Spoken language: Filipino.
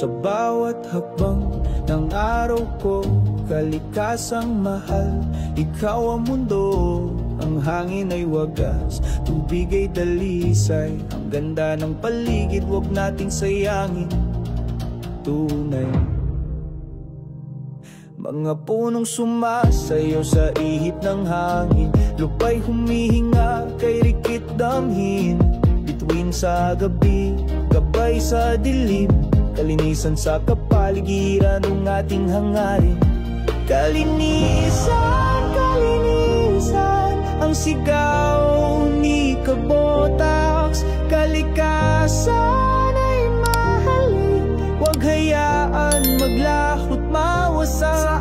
Sa bawat hakbang ng araw ko, kalikasang mahal, ikaw ang mundo. Ang hangin ay wagas, tubig ay dalisay. Ang ganda ng paligid, wag nating sayangin. Tunay, mga punong sumasayaw sa ihip ng hangin, lupa'y humihinga kay rikit damhin. Bituin sa gabi, gabay sa dilim, kalinisan sa kapaligiran ng ating hangarin. Kalinisan, kalinisan, ang sigaw ni Kabotax. Kalikasan ay mahalin, huwag hayaan maglaho't mawasak.